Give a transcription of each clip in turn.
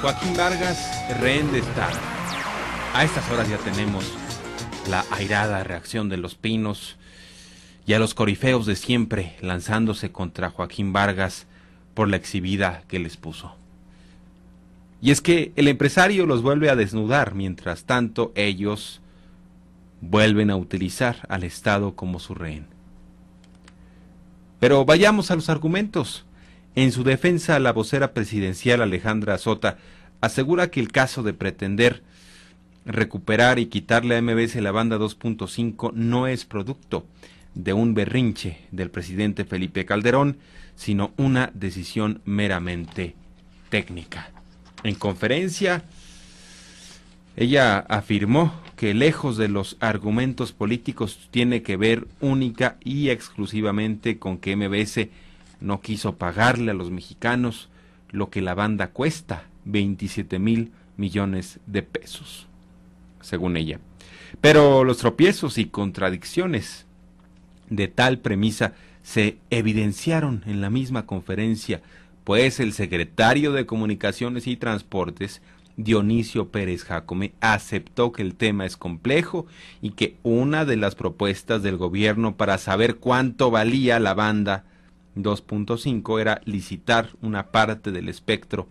Joaquín Vargas, rehén de Estado. A estas horas ya tenemos la airada reacción de Los Pinos y a los corifeos de siempre lanzándose contra Joaquín Vargas por la exhibida que les puso. Y es que el empresario los vuelve a desnudar, mientras tanto ellos vuelven a utilizar al Estado como su rehén. Pero vayamos a los argumentos. En su defensa, la vocera presidencial Alejandra Sota asegura que el caso de pretender recuperar y quitarle a MBS la banda 2.5 no es producto de un berrinche del presidente Felipe Calderón, sino una decisión meramente técnica. En conferencia, ella afirmó que lejos de los argumentos políticos tiene que ver única y exclusivamente con que MBS no quiso pagarle a los mexicanos lo que la banda cuesta, 27,000 millones de pesos, según ella. Pero los tropiezos y contradicciones de tal premisa se evidenciaron en la misma conferencia, pues el secretario de Comunicaciones y Transportes, Dionisio Pérez Jácome, aceptó que el tema es complejo y que una de las propuestas del gobierno para saber cuánto valía la banda 2.5 era licitar una parte del espectro,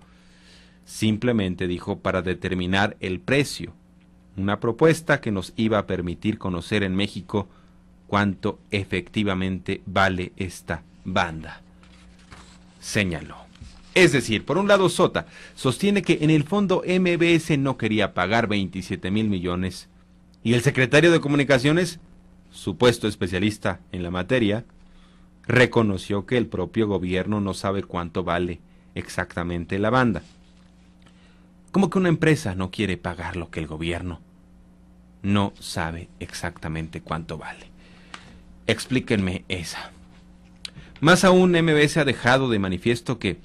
simplemente dijo, para determinar el precio, una propuesta que nos iba a permitir conocer en México cuánto efectivamente vale esta banda, señaló. Es decir, por un lado Sota sostiene que en el fondo MBS no quería pagar 27,000 millones y el secretario de Comunicaciones, supuesto especialista en la materia, reconoció que el propio gobierno no sabe cuánto vale exactamente la banda. ¿Cómo que una empresa no quiere pagar lo que el gobierno no sabe exactamente cuánto vale? Explíquenme esa. Más aún, MBS ha dejado de manifiesto que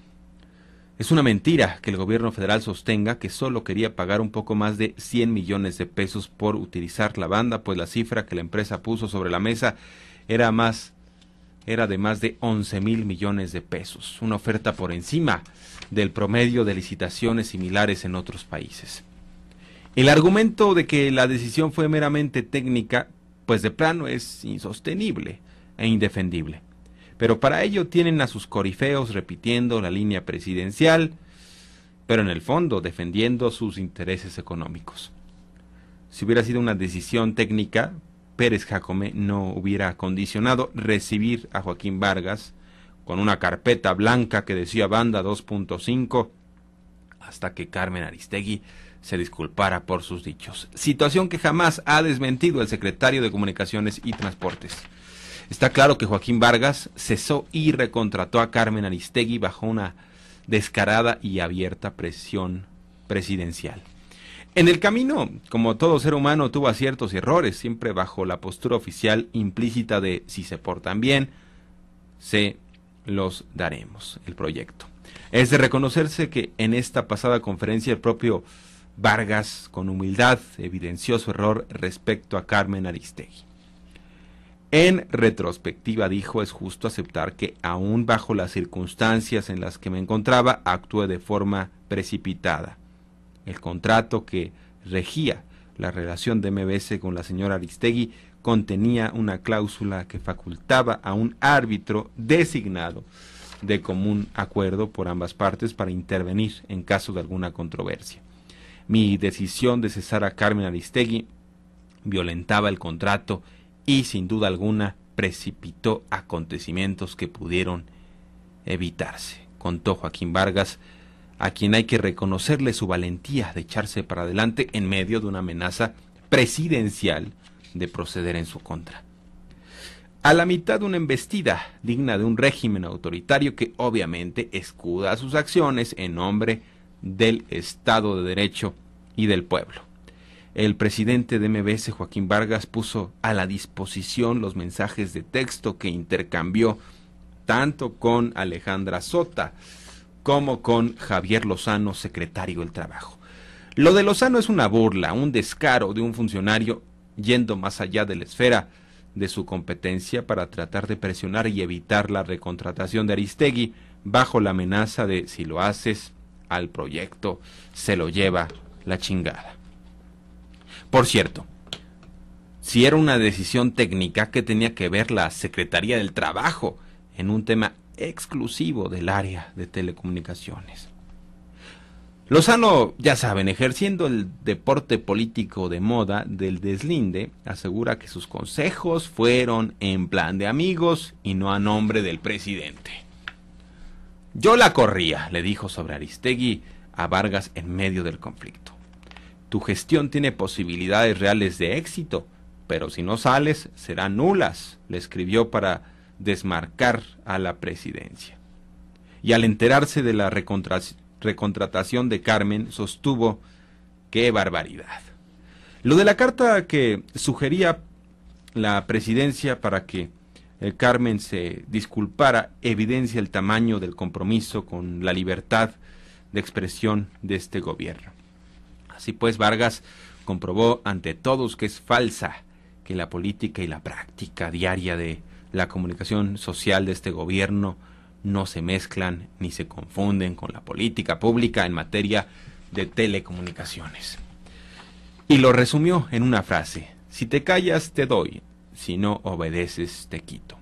es una mentira que el gobierno federal sostenga que solo quería pagar un poco más de 100 millones de pesos por utilizar la banda, pues la cifra que la empresa puso sobre la mesa era de más de 11,000 millones de pesos, una oferta por encima del promedio de licitaciones similares en otros países. El argumento de que la decisión fue meramente técnica, pues de plano es insostenible e indefendible. Pero para ello tienen a sus corifeos repitiendo la línea presidencial, pero en el fondo defendiendo sus intereses económicos. Si hubiera sido una decisión técnica, Pérez Jácome no hubiera condicionado recibir a Joaquín Vargas con una carpeta blanca que decía banda 2.5 hasta que Carmen Aristegui se disculpara por sus dichos. Situación que jamás ha desmentido el secretario de Comunicaciones y Transportes. Está claro que Joaquín Vargas cesó y recontrató a Carmen Aristegui bajo una descarada y abierta presión presidencial. En el camino, como todo ser humano, tuvo aciertos y errores, siempre bajo la postura oficial implícita de si se portan bien, se los daremos, el proyecto. Es de reconocerse que en esta pasada conferencia el propio Vargas, con humildad, evidenció su error respecto a Carmen Aristegui. En retrospectiva dijo, es justo aceptar que aún bajo las circunstancias en las que me encontraba, actué de forma precipitada. El contrato que regía la relación de MBS con la señora Aristegui contenía una cláusula que facultaba a un árbitro designado de común acuerdo por ambas partes para intervenir en caso de alguna controversia. Mi decisión de cesar a Carmen Aristegui violentaba el contrato y sin duda alguna precipitó acontecimientos que pudieron evitarse, contó Joaquín Vargas, a quien hay que reconocerle su valentía de echarse para adelante en medio de una amenaza presidencial de proceder en su contra. A la mitad de una embestida digna de un régimen autoritario que obviamente escuda sus acciones en nombre del Estado de Derecho y del pueblo. El presidente de MBS, Joaquín Vargas, puso a la disposición los mensajes de texto que intercambió tanto con Alejandra Sota como con Javier Lozano, secretario del Trabajo. Lo de Lozano es una burla, un descaro de un funcionario yendo más allá de la esfera de su competencia para tratar de presionar y evitar la recontratación de Aristegui bajo la amenaza de si lo haces, al proyecto se lo lleva la chingada. Por cierto, si era una decisión técnica, ¿qué tenía que ver la Secretaría del Trabajo en un tema exclusivo del área de telecomunicaciones? Lozano, ya saben, ejerciendo el deporte político de moda del deslinde, asegura que sus consejos fueron en plan de amigos y no a nombre del presidente. Yo la corría, le dijo sobre Aristegui a Vargas en medio del conflicto. Tu gestión tiene posibilidades reales de éxito, pero si no sales, serán nulas, le escribió para desmarcar a la presidencia. Y al enterarse de la recontratación de Carmen, sostuvo: ¡qué barbaridad! Lo de la carta que sugería la presidencia para que Carmen se disculpara evidencia el tamaño del compromiso con la libertad de expresión de este gobierno. Así pues, Vargas comprobó ante todos que es falsa, que la política y la práctica diaria de la comunicación social de este gobierno no se mezclan ni se confunden con la política pública en materia de telecomunicaciones. Y lo resumió en una frase: si te callas te doy, si no obedeces te quito.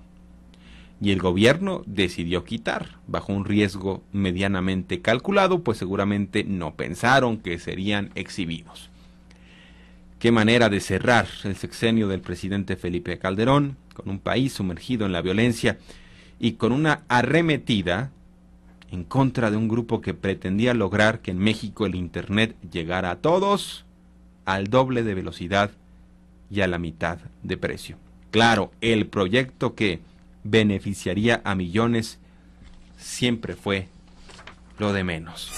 Y el gobierno decidió quitar, bajo un riesgo medianamente calculado, pues seguramente no pensaron que serían exhibidos. Qué manera de cerrar el sexenio del presidente Felipe Calderón, con un país sumergido en la violencia y con una arremetida en contra de un grupo que pretendía lograr que en México el Internet llegara a todos al doble de velocidad y a la mitad de precio. Claro, el proyecto que beneficiaría a millones siempre fue lo de menos.